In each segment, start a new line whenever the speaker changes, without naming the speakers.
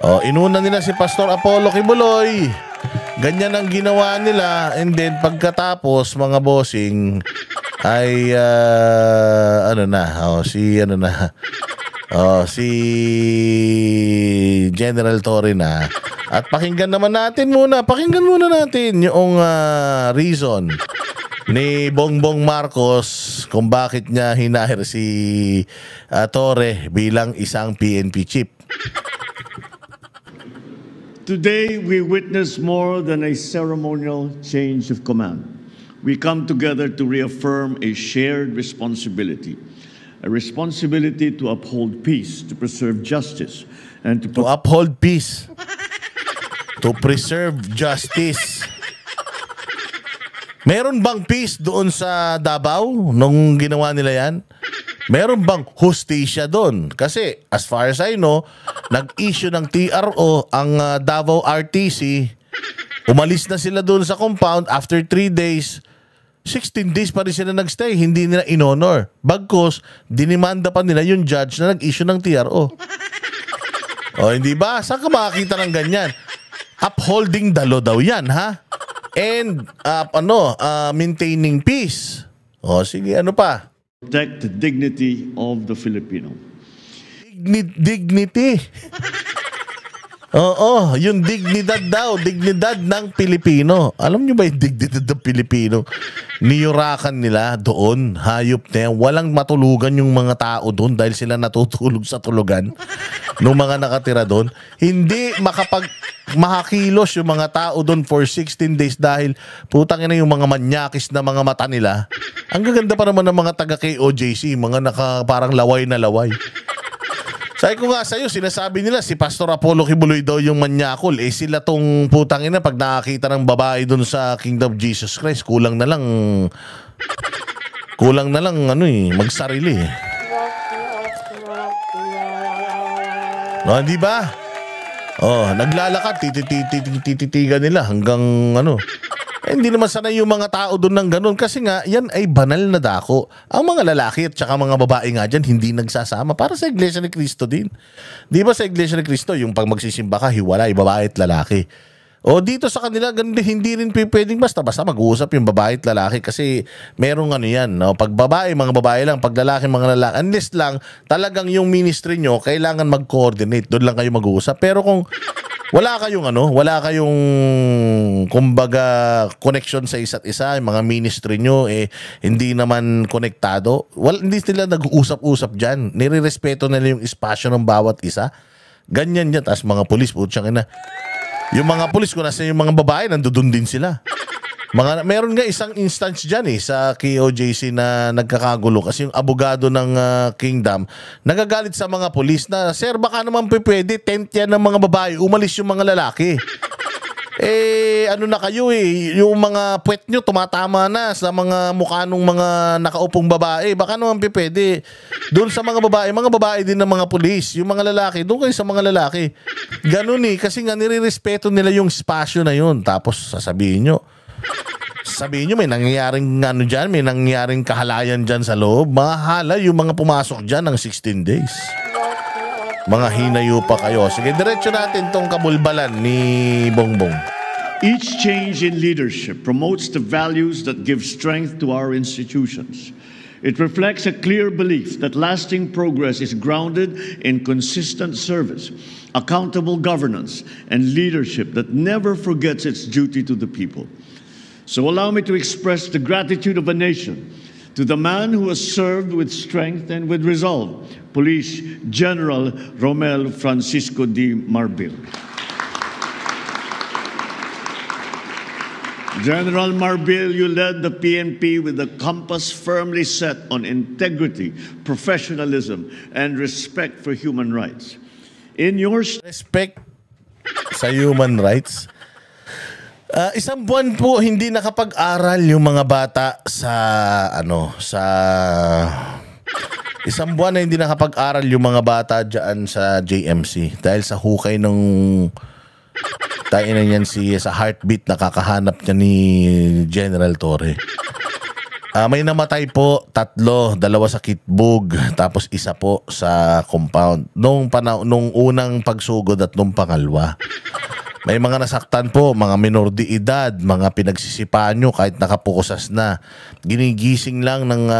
Oh, inuna nila si Pastor Apollo Kibuloy. Ganyan ang ginawa nila, and then pagkatapos mga bossing ay si General Torre na. At pakinggan muna natin yung reason ni Bongbong Marcos kung bakit niya hinahir si Torre bilang isang PNP chief.
Today, we witness more than a ceremonial change of command. We come together to reaffirm a shared responsibility, a responsibility to uphold peace, to preserve justice, and to
uphold peace, to preserve justice. Meron bang peace doon sa Davao nung ginawa nila yan? Meron bang hustisya doon? Kasi as far as I know, nag-issue ng TRO ang Davao RTC. Umalis na sila doon sa compound after 3 days. 16 days pa rin sila nagstay. Hindi nila in-honor. Bagkos, dinimanda pa nila yung judge na nag-issue ng TRO. O hindi ba? Saan ka makakita ng ganyan? Upholding the law daw yan, ha? And maintaining peace. O sige, ano pa?
Protect the dignity of the Filipino.
Dignity. Oo, yung dignidad daw, dignidad ng Pilipino. Alam nyo ba yung dignidad ng Pilipino? Niyurakan nila doon, hayop na yan. Walang matulugan yung mga tao doon dahil sila natutulog sa tulugan nung mga nakatira doon. Hindi makakilos yung mga tao doon for 16 days dahil putang ina yung mga manyakis na mga mata nila. Ang gaganda pa naman ng mga taga KOJC, mga parang laway na laway. Sabi ko nga sa'yo, sinasabi nila si Pastor Apollo Kibuloy daw yung manyakol. Eh sila tong putang ina pag nakakita ng babae doon sa Kingdom of Jesus Christ, kulang na lang magsarili. No, di ba? Oh, naglalakad, tititigan nila hanggang hindi naman sanay yung mga tao doon ng ganun kasi nga, yan ay banal na dako. Ang mga lalaki at saka mga babae nga dyan, hindi nagsasama. Para sa Iglesia ni Cristo din. Di ba sa Iglesia ni Cristo, yung pag magsisimba ka, hiwalay, babae at lalaki. O dito sa kanila, hindi rin pwedeng basta mag-uusap yung babae at lalaki kasi merong yan. No? Pag babae, mga babae lang. Pag lalaki, mga lalaki. Unless lang, talagang yung ministry nyo, kailangan mag-coordinate. Doon lang kayo mag-uusap. Pero kung wala kayong kumbaga connection sa isa't isa, yung mga ministry nyo hindi naman konektado. Hindi sila nag-uusap-usap diyan. Nirerespeto nila yung espasyo ng bawat isa. Ganyan yan. Tapos mga pulis, putyang ina. Yung mga pulis, kung nasa yung mga babae, nandoon din sila. Meron nga isang instance dyan sa KOJC na nagkakagulo kasi yung abogado ng Kingdom nagagalit sa mga pulis na, sir, baka naman pwede, tent yan ng mga babae, umalis yung mga lalaki. Na kayo yung mga puwet nyo tumatama na sa mga mukha ng mga nakaupong babae, baka naman pwede. Doon sa mga babae din ng mga pulis, yung mga lalaki, doon kayo sa mga lalaki. Ganun kasi nga nire-respeto nila yung spasyo na yun. Tapos sasabihin nyo, may nangyayaring dyan, may nangyayaring kahalayan dyan sa loob. Mahala yung mga pumasok dyan ng 16 days. Mga hinayo pa kayo. Sige, diretso natin tong kabulbalan ni Bongbong.
Each change in leadership promotes the values that give strength to our institutions. It reflects a clear belief that lasting progress is grounded in consistent service, accountable governance, and leadership that never forgets its duty to the people. So allow me to express the gratitude of a nation to the man who has served with strength and with resolve, Police General Romel Francisco D. Marbil. General Marbil, you led the PNP with a compass firmly set on integrity, professionalism, and respect for human rights. In your
respect sa human rights, isang buwan po hindi nakapag-aral yung mga bata isang buwan na hindi nakapag-aral yung mga bata dyan sa JMC dahil sa hukay ng sa heartbeat na kakahanap niya ni General Torre. May namatay po, 3, 2 sa Kitbug, tapos 1 po sa compound. Nung unang pagsugod at nung pangalawa. May mga nasaktan po, mga minor de edad, mga pinagsisipaan nyo kahit nakapukusas na. Ginigising lang ng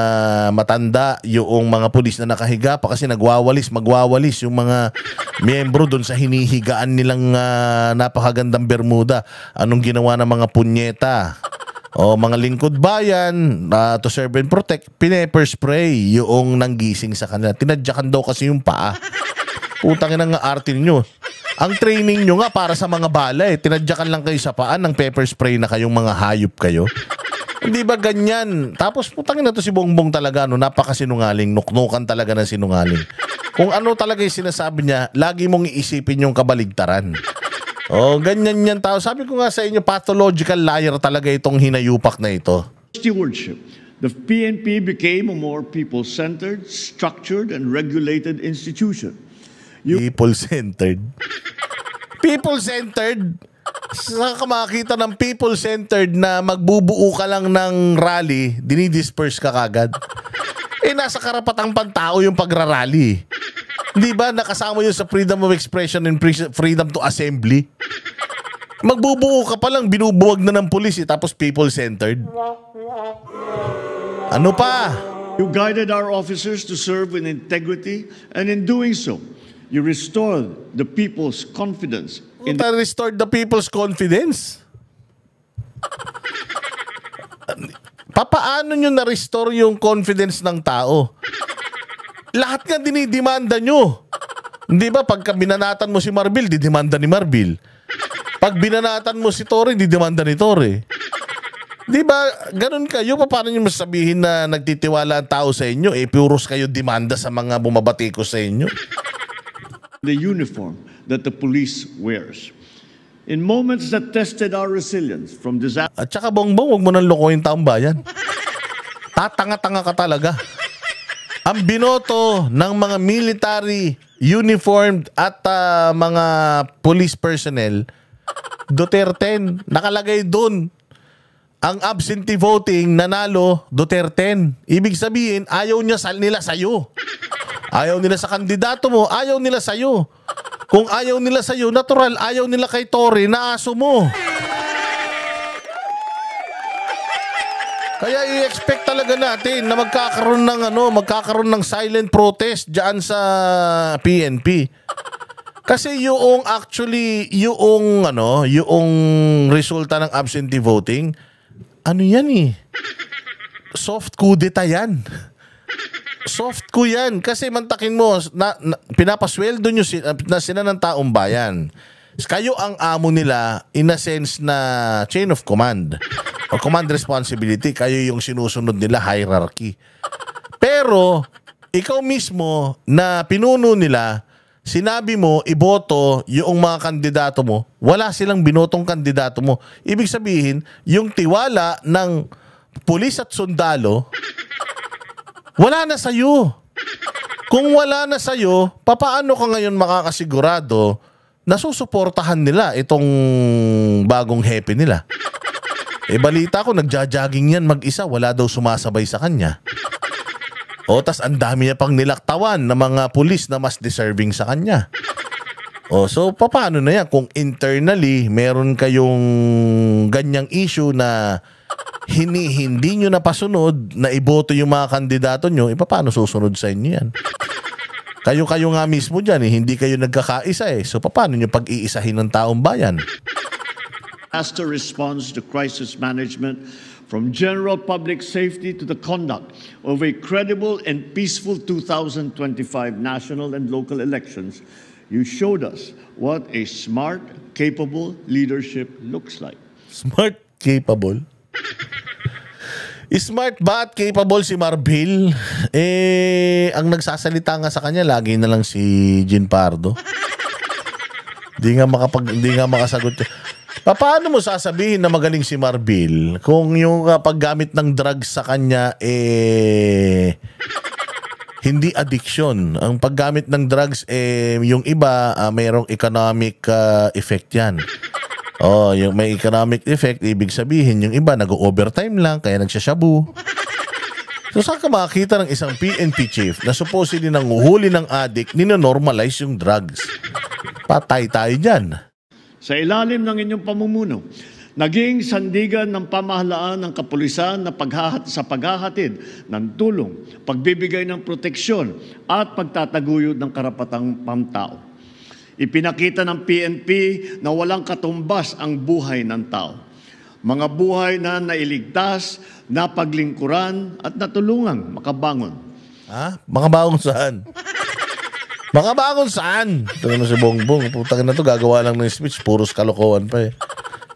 matanda yung mga pulis na nakahiga pa kasi magwawalis yung mga miyembro doon sa hinihigaan nilang napakagandang bermuda. Anong ginawa ng mga punyeta? O mga lingkod bayan, to serve and protect, pinepper spray yung nanggising sa kanila. Tinadyakan daw kasi yung paa. Putang ina nga arte nyo. Ang training nyo nga para sa mga bala eh. Tinadyakan lang kayo sa paan ng pepper spray na kayong mga hayop kayo. Hindi ba ganyan? Tapos putang ina to si Bongbong talaga, no, napakasinungaling, nuknukan talaga ng sinungaling. Kung ano talaga yung sinasabi niya, lagi mong iisipin yung kabaligtaran. Oh, ganyan yan tao. Sabi ko nga sa inyo, pathological liar talaga itong hinayupak na ito.
Stewardship. The PNP became a more people-centered, structured, and regulated institution.
People-centered. People-centered? Saan ka makakita ng people-centered na magbubuo ka lang ng rally, dinidisperse ka kagad? Nasa karapatang pantao yung pagrarally. Di ba nakasama yun sa freedom of expression and freedom to assembly? Magbubuo ka pa lang, binubuwag na ng pulis tapos people-centered. Ano pa?
You guided our officers to serve with integrity, and in doing so, you restored the people's confidence.
Restored the people's confidence? Papaano nyo na-restore yung confidence ng tao? Lahat nga dinidemanda nyo. Hindi ba pagka binanatan mo si Marbil, didemanda ni Marbil. Pag binanatan mo si Torre, didemanda ni Torre. Di ba, ganun kayo? Paano nyo masasabihin na nagtitiwala ang tao sa inyo? Puros kayo demanda sa mga bumabatikos sa inyo.
The uniform that the police wears. In moments that tested our resilience from disaster.
At saka Bongbong, huwag mo nang lokohin taong bayan. Tatanga-tanga ka talaga. Ang binoto ng mga military, uniformed at mga police personnel, Duterte, nakalagay doon. Ang absentee voting, nanalo, Duterte. Ibig sabihin, ayaw nila sa'yo. Ayaw nila sa kandidato mo, ayaw nila sa'yo. Kung ayaw nila sa'yo, natural, ayaw nila kay Tory na aso mo. Kaya i-expect talaga natin na magkakaroon ng silent protest diyan sa PNP. Kasi yung resulta ng absentee voting, yan eh. Soft kudeta yan. Soft ko yan. Kasi mantakin mo, pinapasweldo nyo sila ng taong bayan. Kayo ang amo nila in a sense na chain of command o command responsibility. Kayo yung sinusunod nila hierarchy. Pero, ikaw mismo na pinuno nila, sinabi mo, iboto yung mga kandidato mo, wala silang binotong kandidato mo. Ibig sabihin, yung tiwala ng pulis at sundalo, wala na sa'yo. Kung wala na sa'yo, papaano ka ngayon makakasigurado na susuportahan nila itong bagong hepe nila? Balita ko, nagja-jogging yan mag-isa, wala daw sumasabay sa kanya. Tas ang dami niya pang nilaktawan ng mga pulis na mas deserving sa kanya. So papaano na yan? Kung internally, meron kayong ganyang issue na hindi nyo napasunod na iboto yung mga kandidato nyo, paano susunod sa inyo yan? Kayo nga mismo dyan, hindi kayo nagkakaisa eh. So paano nyo pag-iisahin ng taong bayan?
Disaster response to crisis management, from general public safety to the conduct of a credible and peaceful 2025 national and local elections, you showed us what a smart, capable leadership looks like.
Smart, capable? Smart ba at capable si Marbil? Ang nagsasalita nga sa kanya, lagi na lang si Jean Pardo. Hindi nga makasagot. Paano mo sasabihin na magaling si Marbil kung yung paggamit ng drugs sa kanya hindi addiction? Ang paggamit ng drugs yung iba mayroong economic effect yan. Yung may economic effect, ibig sabihin yung iba nag-overtime lang kaya nagsashabu. So saan ka makakita ng isang PNP chief na supposedly nanguhuli ng addict, ninonormalize yung drugs? Patay tayo dyan.
Sa ilalim ng inyong pamumuno, naging sandigan ng pamahalaan ng kapulisan na sa paghahatid ng tulong, pagbibigay ng proteksyon at pagtataguyod ng karapatang pamtao. Ipinakita ng PNP na walang katumbas ang buhay ng tao. Mga buhay na nailigtas, napaglingkuran at natulungang makabangon.
Ha? Makabangon saan? Makabangon saan? Ito naman si Bongbong. Putang na to, gagawa lang ng speech. Puros kalokohan pa eh.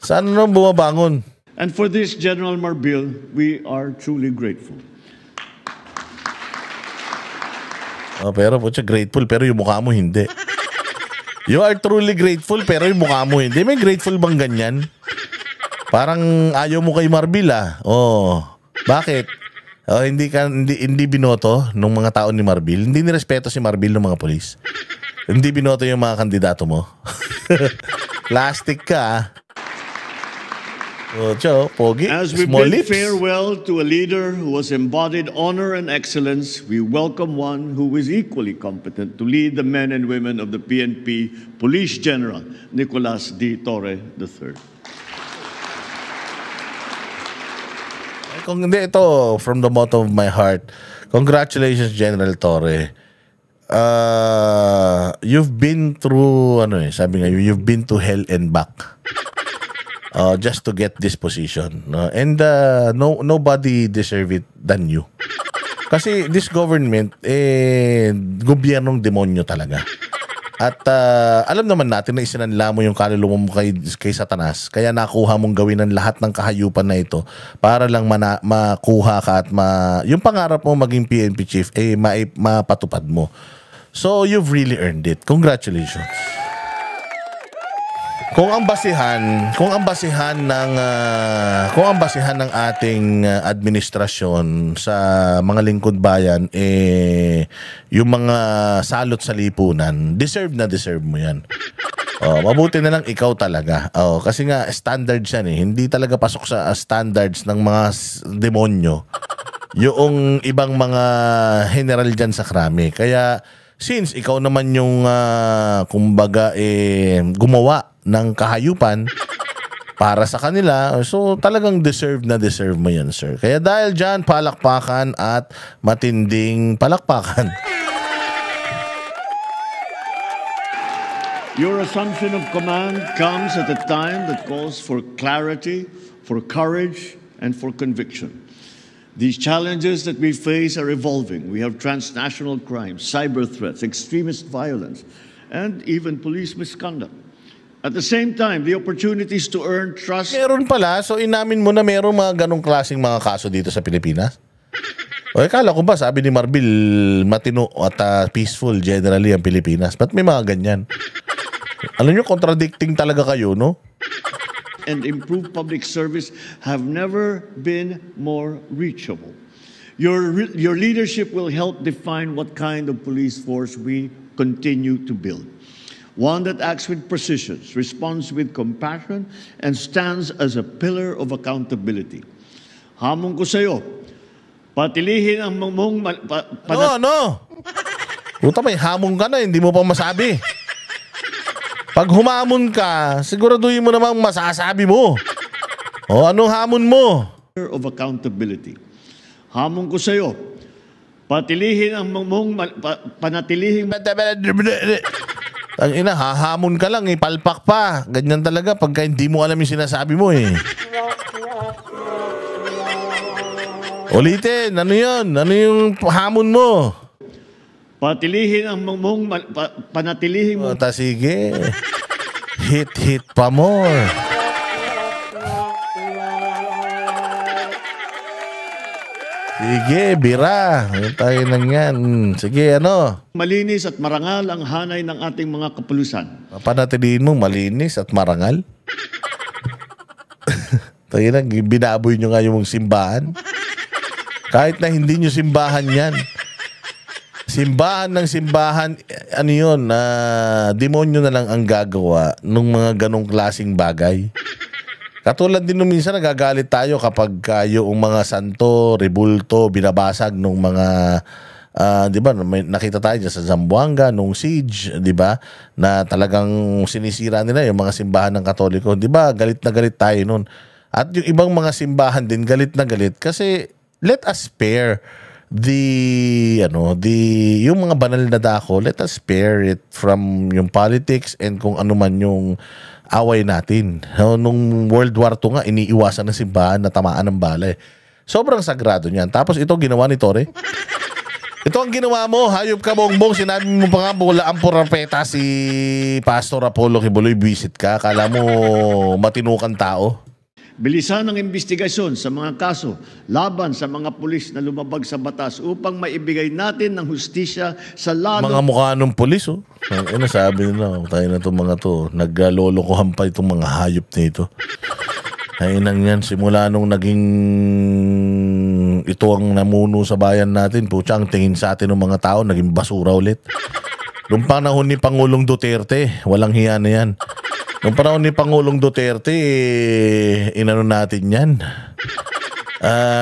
Saan naman bumabangon?
And for this, General Marbil, we are truly grateful.
Oh, pero putya, grateful pero yung mukha mo hindi. You are truly grateful pero yung mukha mo hindi. May grateful bang ganyan? Parang ayaw mo kay Marbil ah. Oh, bakit? Oh, hindi binoto nung mga tao ni Marbil. Hindi nirespeto si Marbil ng mga polis. Hindi binoto yung mga kandidato mo. Plastic ka ah. Oh, Joe, pogi.
As we
Small
bid
lips.
farewell to a leader who has embodied honor and excellence, we welcome one who is equally competent to lead the men and women of the PNP Police General, Nicolas D. Torre III.
Kung hindi, ito, from the bottom of my heart, congratulations, General Torre. You've been through, sabi nga, you've been to hell and back. Just to get this position. And nobody deserve it than you. Kasi this government, gobyernong demonyo talaga. At alam naman natin na isinanla mo yung kaluluwa mo kay Satanas. Kaya nakuha mong gawin ang lahat ng kahayupan na ito para lang makuha ka at yung pangarap mo maging PNP chief, mapatupad mo. So, you've really earned it. Congratulations. Kung ang basihan ng ating administrasyon sa mga lingkod bayan yung mga salot sa lipunan, deserve mo 'yan. Mabuti na lang ikaw talaga. Kasi nga standards yan eh. Hindi talaga pasok sa standards ng mga demonyo. Yung ibang mga general diyan sa krami. Kaya since ikaw naman yung kumbaga gumawa ng kahayupan para sa kanila, so talagang deserve mo yan, sir. Kaya dahil dyan, palakpakan at matinding palakpakan.
Your assumption of command comes at a time that calls for clarity, for courage, and for conviction. These challenges that we face are evolving. We have transnational crimes, cyber threats, extremist violence, and even police misconduct. At the same time, the opportunities to earn trust...
Meron pala, so inamin mo na meron mga ganong klaseng mga kaso dito sa Pilipinas? Kala ko ba, sabi ni Marbil, matino at peaceful generally ang Pilipinas. Ba't may mga ganyan? Alam nyo, contradicting talaga kayo, no?
And improved public service have never been more reachable. Your leadership will help define what kind of police force we continue to build. One that acts with precision, responds with compassion, and stands as a pillar of accountability. Hamon ko sa iyo, patilihin ang mong...
Ano? Puta, may hamon ka na, hindi mo pa masabi. Pag humamon ka, siguraduhin mo namang masasabi mo. Anong hamon mo?
Of accountability. Hamon ko sa iyo, patilihin ang mong... Panatilihin...
Ang ina, hahamon ka lang, palpak pa. Ganyan talaga pagka hindi mo alam yung sinasabi mo eh. Ulitin, ano yun? Ano yung hamon mo?
Patilihin ang mong... Panatilihin mo...
Sige. Hit pa more. Sige, bira. Tayo nang yan. Sige, ano?
Malinis at marangal ang hanay ng ating mga kapulisan.
Panatilihin mo, malinis at marangal? Tayo na, binaboy nyo nga yung simbahan. Kahit na hindi nyo simbahan yan. Simbahan ng simbahan, ano yun, demonyo na lang ang gagawa ng mga ganong klaseng bagay. Katulad din nung minsan nagagalit tayo kapag yung mga santo, rebulto, binabasag nung mga 'di ba, nakita tayo dyan sa Zamboanga nung siege, 'di ba? Na talagang sinisira nila yung mga simbahan ng Katoliko, 'di ba? Galit na galit tayo noon. At yung ibang mga simbahan din galit na galit kasi let us spare yung mga banal na dako, let us spare it from yung politics and kung ano man yung away natin. Nung World War II nga, iniiwasan ng simbahan na tamaan ng bala eh. Sobrang sagrado niyan. Tapos ito ginawa ni Tore. Ito ang ginawa mo, hayop ka bongbong. Sinabi mo pa nga, bula ang purapeta si Pastor Apollo Kibuloy, visit ka. Kala mo matinukan tao.
Bilisan ang investigasyon sa mga kaso laban sa mga pulis na lumabag sa batas upang maibigay natin ng hustisya sa lalo.
Mga mukha ng pulis, oh. Ano sabi nila, tayo na itong mga to. Naglolokohan pa itong mga hayop na ito. Ay nang yan, simula nung naging ito ang namuno sa bayan natin, putya, ang tingin sa atin ng mga tao, naging basura ulit. Noong panahon ni Pangulong Duterte, walang hiya na yan. Noong panahon ni Pangulong Duterte, inano natin yan.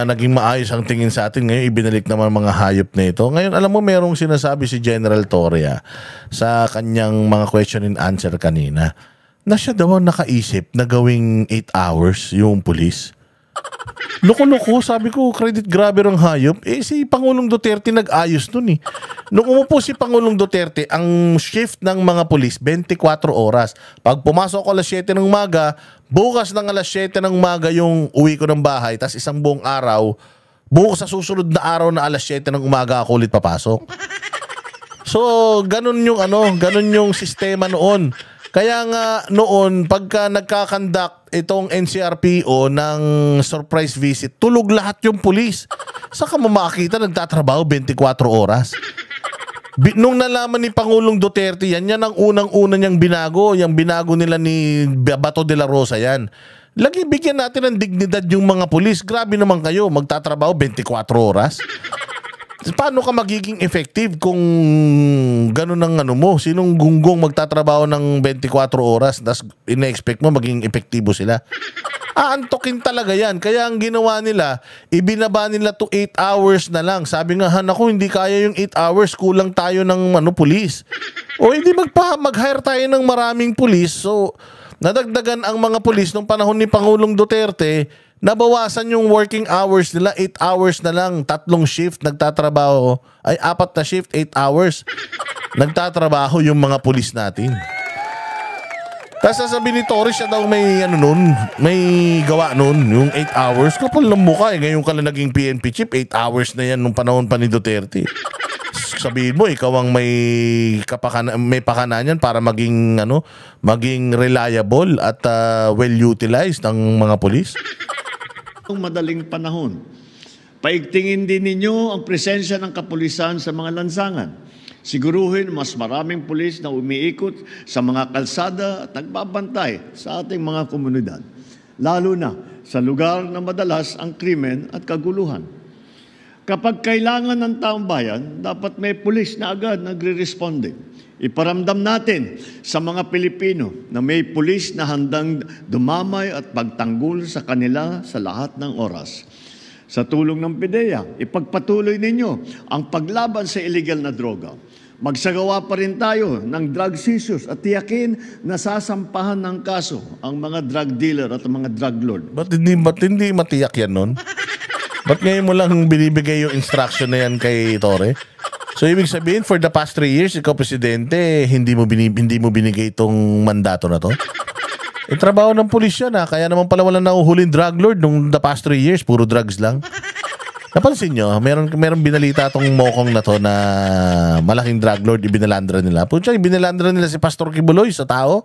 Naging maayos ang tingin sa atin. Ngayon, ibinalik naman mga hayop na ito. Ngayon, alam mo, merong sinasabi si General Torre sa kanyang mga question and answer kanina na siya daw ang nakaisip na gawing 8 hours yung pulis. Loko-loko, sabi ko, credit grabber ang hayop. Si Pangulong Duterte nag-ayos nun eh. Nung umupo si Pangulong Duterte, ang shift ng mga pulis, 24 oras. Pag pumasok ko alas 7 ng umaga, bukas ng alas 7 ng umaga yung uwi ko ng bahay, tas isang buong araw, bukas sa susunod na araw na alas 7 ng umaga ako ulit papasok. So, ganun yung sistema noon. Kaya nga noon, pagka nagkakandak itong NCRPO ng surprise visit, tulog lahat yung pulis. Saka makita nagtatrabaho 24 oras. Nung nalaman ni Pangulong Duterte yan ang unang-una niyang binago. Yung binago nila ni Bato de la Rosa yan. Lagi bigyan natin ng dignidad yung mga pulis. Grabe naman kayo, magtatrabaho 24 oras. Paano ka magiging effective kung gano'n ang mo? Sinong gunggong magtatrabaho ng 24 oras tas ina-expect mo maging epektibo sila? Aantokin talaga yan. Kaya ang ginawa nila, ibinaba nila to 8 hours na lang. Sabi nga, naku, hindi kaya yung 8 hours, kulang tayo ng pulis. O hindi mag-hire tayo ng maraming pulis. So, nadagdagan ang mga pulis nung panahon ni Pangulong Duterte. Nabawasan yung working hours nila, 8 hours na lang, 3 shift nagtatrabaho, ay 4 na shift, 8 hours nagtatrabaho yung mga pulis natin. Tapos sasabihin ni Torres, siya daw may may gawa nun, yung 8 hours. Kapal ng mukha ngayon ka lang naging PNP chief, 8 hours na yan nung panahon pa ni Duterte. Sabihin mo, ikaw ang may pakananan para maging reliable at well-utilized ng mga pulis.
Madaling panahon, paigtingin din ninyo ang presensya ng kapulisan sa mga lansangan. Siguruhin mas maraming pulis na umiikot sa mga kalsada at nagbabantay sa ating mga komunidad, lalo na sa lugar na madalas ang krimen at kaguluhan. Kapag kailangan ng taong bayan, dapat may pulis na agad nagre-responding. Iparamdam natin sa mga Pilipino na may pulis na handang dumamay at pagtanggol sa kanila sa lahat ng oras. Sa tulong ng PIDEA, ipagpatuloy ninyo ang paglaban sa illegal na droga. Magsagawa pa rin tayo ng drug seizures at tiyakin na sasampahan ng kaso ang mga drug dealer at mga drug lord.
Ba't hindi matiyak yan nun? Ba't ngayon mo lang binibigay yung instruction na yan kay Torre? So, ibig sabihin, for the past 3 years, ikaw, Presidente, hindi mo binigay itong mandato na to? Trabaho ng pulis yan, Kaya naman pala walang nahuhuling drug lord nung the past 3 years, puro drugs lang. Napansin nyo, meron binalita tong mokong na to na malaking drug lord, ibinalandra nila. Pucha, ibinalandra nila si Pastor Kibuloy sa tao.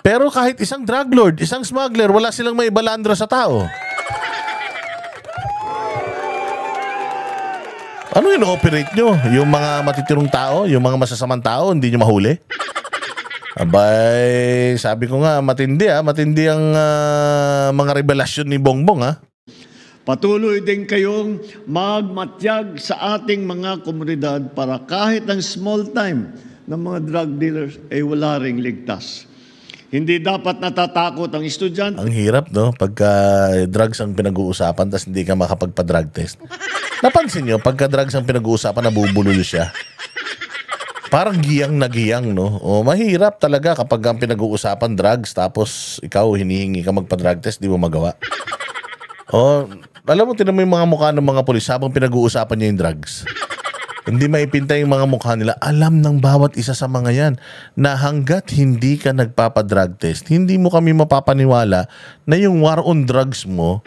Pero kahit isang drug lord, isang smuggler, wala silang may balandra sa tao. Ano yung operate nyo? Yung mga matitirong tao, yung mga masasamang tao, hindi nyo mahuli? Abay, sabi ko nga, matindi ang mga revelasyon ni Bongbong
Patuloy din kayong magmatyag sa ating mga komunidad para kahit ang small time ng mga drug dealers ay wala ring ligtas. Hindi dapat natatakot ang estudyante.
Ang hirap, no? Pagka drugs ang pinag-uusapan tapos hindi ka makapagpa-drug test. Napansin nyo, pagka drugs ang pinag-uusapan, nabubulol siya. Parang giyang na giyang, no? O mahirap talaga kapag ang pinag-uusapan drugs tapos ikaw hinihingi ka magpa-drug test, di mo magawa. O, alam mo, tinan mo yung mga mukha ng mga pulis habang pinag-uusapan niya yung drugs. Hindi maipinta yung mga mukha nila. Alam ng bawat isa sa mga yan na hanggat hindi ka nagpapadrug test, hindi mo kami mapapaniwala na yung war on drugs mo,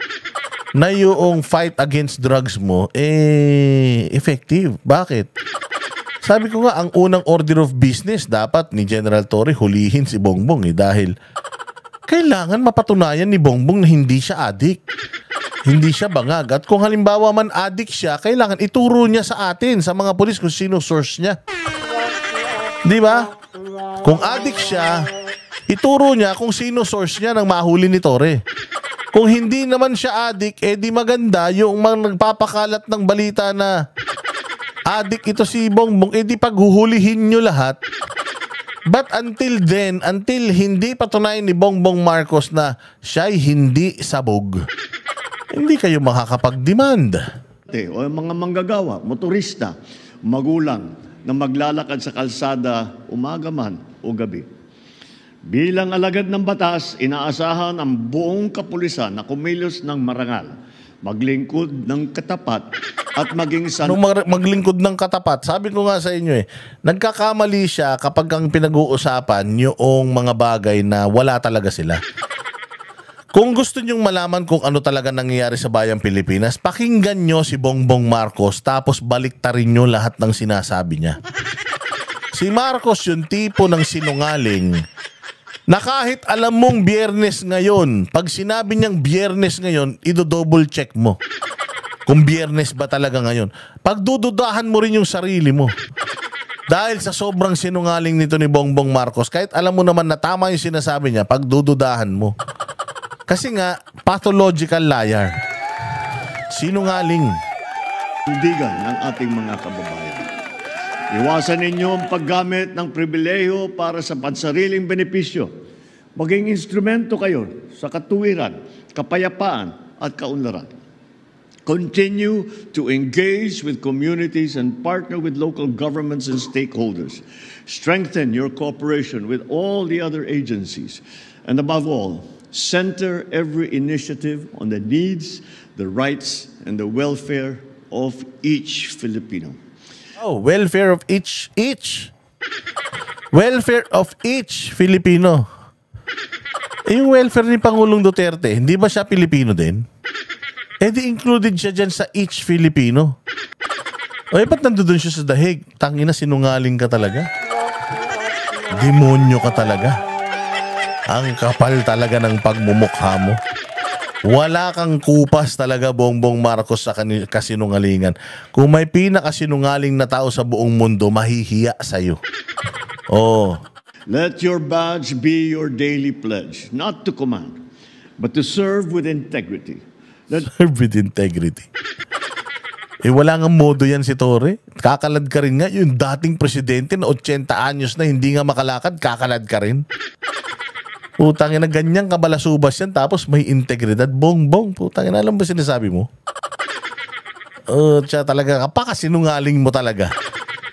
na yung fight against drugs mo, effective. Bakit? Sabi ko nga, ang unang order of business dapat ni General Torre hulihin si Bongbong dahil kailangan mapatunayan ni Bongbong na hindi siya addict. Hindi siya bangag. At kung halimbawa man addict siya, kailangan ituro niya sa atin, sa mga polis, kung sino source niya. Di ba? Kung addict siya, ituro niya kung sino source niya nang mahuli ni Torre. Kung hindi naman siya addict, di maganda yung mga nagpapakalat ng balita na addict ito si Bongbong, di paghuhulihin nyo lahat. But until then, until hindi patunayan ni Bongbong Marcos na siya'y hindi sabog, hindi kayo makakapag-demand.
O yung mga manggagawa, motorista, magulang na maglalakad sa kalsada umaga man o gabi. Bilang alagad ng batas, inaasahan ang buong kapulisan na kumilos ng marangal, maglingkod ng katapat at maging
Nung maglingkod ng katapat, sabi ko nga sa inyo nagkakamali siya kapag ang pinag-uusapan yung mga bagay na wala talaga sila. Kung gusto nyong malaman kung ano talaga nangyayari sa bayang Pilipinas, pakinggan nyo si Bongbong Marcos tapos baliktarin nyo lahat ng sinasabi niya. Si Marcos yung tipo ng sinungaling na kahit alam mong Biyernes ngayon, pag sinabi niyang Biyernes ngayon, ido-double check mo kung Biyernes ba talaga ngayon. Pagdududahan mo rin yung sarili mo. Dahil sa sobrang sinungaling nito ni Bongbong Marcos, kahit alam mo naman na tama yung sinasabi niya, pagdududahan mo. Kasi nga, pathological liar. Sinungaling.
Tindigan ng ating mga kababayan. Iwasan ninyo ang paggamit ng pribilehiyo para sa pansariling benepisyo. Maging instrumento kayo sa katuwiran, kapayapaan at kaunlaran. Continue to engage with communities and partner with local governments and stakeholders. Strengthen your cooperation with all the other agencies. And above all, center every initiative on the needs, the rights, and the welfare of each Filipino.
Oh, welfare of each. Welfare of each Filipino. Yung welfare ni Pangulong Duterte, hindi ba siya Pilipino din? Di included siya dyan sa each Filipino. Ba't nandun siya sa dahig? Tangina, sinungaling ka talaga. Demonyo ka talaga. Ang kapal talaga ng pagmumukha mo. Wala kang kupas talaga, Bongbong Marcos, sa kasinungalingan. Kung may pinakasinungaling na tao sa buong mundo, mahihiya sa'yo. Oh.
Let your badge be your daily pledge, not to command, but to serve with integrity.
Serve with integrity. Wala nga modo yan si Torre. Kakalad ka rin nga. Yung dating presidente na 80 anyos na hindi nga makalakad, kakalad ka rin. Putangin na ganyang kabalasubas yan tapos may integridad. Bongbong, putangin na, alam ba sinasabi mo? Siya talaga, kapakasinungaling mo talaga.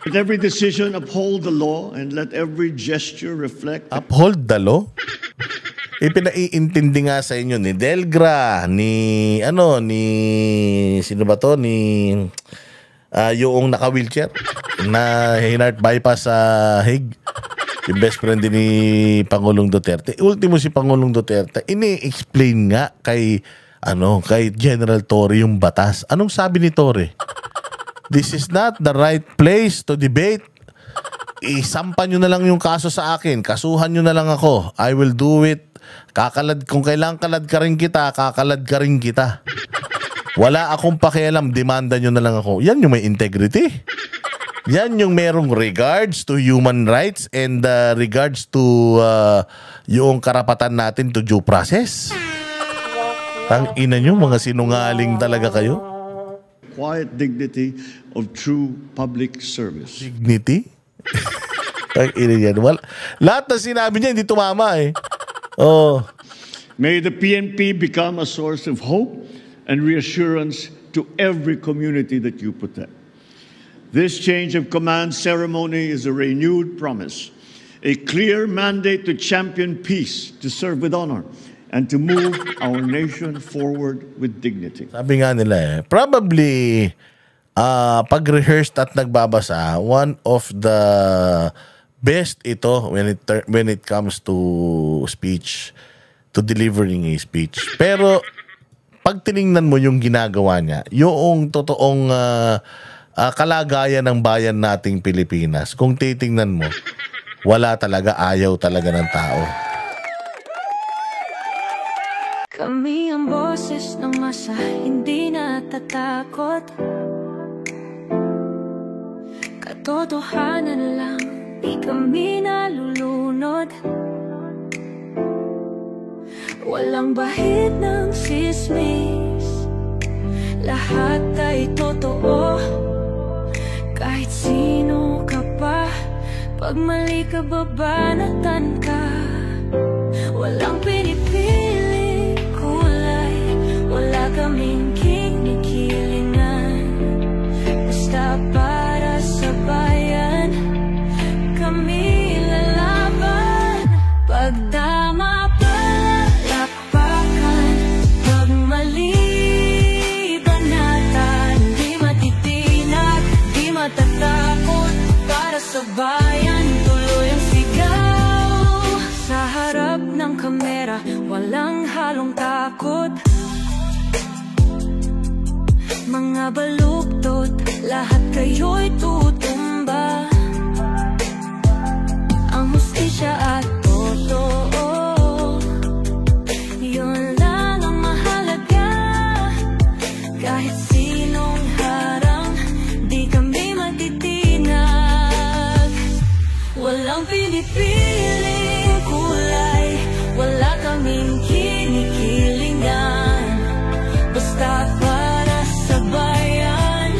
Let every decision uphold the law and let every gesture reflect...
Uphold the law? Pinaiintindi nga sa inyo ni Delgra, ni sino ba to? Yung naka-wheelchair na hinart bypass sa Hague. Yung best friend din ni Pangulong Duterte. Ultimo si Pangulong Duterte, ini-explain nga kay General Torre yung batas. Anong sabi ni Torre? This is not the right place to debate. Isampan nyo na lang yung kaso sa akin. Kasuhan nyo na lang ako. I will do it. Kung kailangan kalad ka rin kita, kakalad ka rin kita. Wala akong pakialam. Demanda nyo na lang ako. Yan yung may integrity. Yan yung merong regards to human rights and regards to yung karapatan natin to due process. Tang ina nyo, mga sinungaling talaga kayo.
Quiet dignity of true public service.
Dignity? Tang ina yan. Lahat na sinabi niya hindi tumama Oh,
May the PNP become a source of hope and reassurance to every community that you protect. This change of command ceremony is a renewed promise, a clear mandate to champion peace, to serve with honor, and to move our nation forward with dignity.
sabi nga nila probably pag-rehearsed at nagbabasa, one of the best ito when it comes to speech, to delivering a speech. Pero pag tiningnan mo yung ginagawa niya, yung totoong kalagayan ng bayan nating Pilipinas, kung titingnan mo, wala talaga, ayaw talaga ng tao.
Kami ang boses ng masa, hindi natatakot. Katotohanan lang, di kami nalulunod. Walang bahid ng sismis, lahat ay totoo. Kahit sino ka pa, pag mali ka babanatan ka. Walang pinipili kulay, wala kaming kinikilingan. Basta para sa bayan, kami lalaban. Pag tama palakpakan, pag mali banatan. Di matitinag, di matatakot, para sa bayan tuloy ang sigaw. Sa harap ng kamera, walang halong takot. Mga baluktot, lahat kayo'y tutumba. Ang hustisya at totoo, yun lang ang mahalaga. Kahit sinong harang, di kami matitinag. Walang pinipiling kulay, wala kaming kinikilingan. Basta para sa bayan,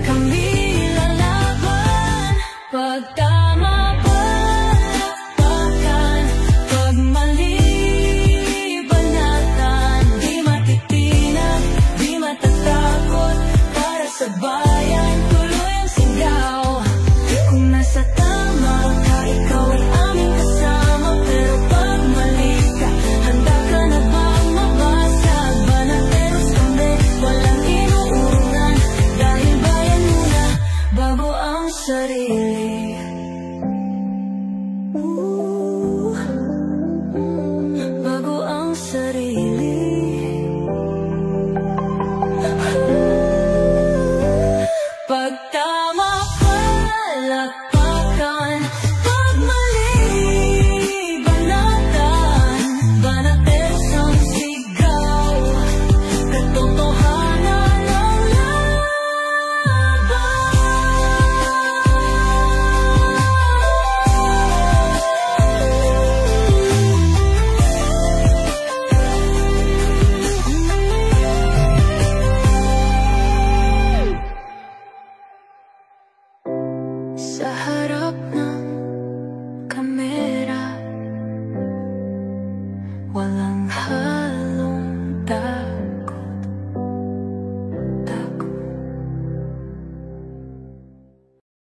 kami lalaban. Pag tama palakpakan, pag mali banatan. Di matitinag, di matatakot, para sa bayan tuloy ang sigaw. Kung nasa tama ka, ikaw ay aming kasama. Pero pag mali ka, handa ka na bang mabasag? Banateros kami, walang inuunan. Dahil bayan muna, bago ang sarili. Bago ang sarili. Pag tama palakpakan, pag mali banatan. Banateros ang sigaw, katotohanan ang sa harap ng kamera, wala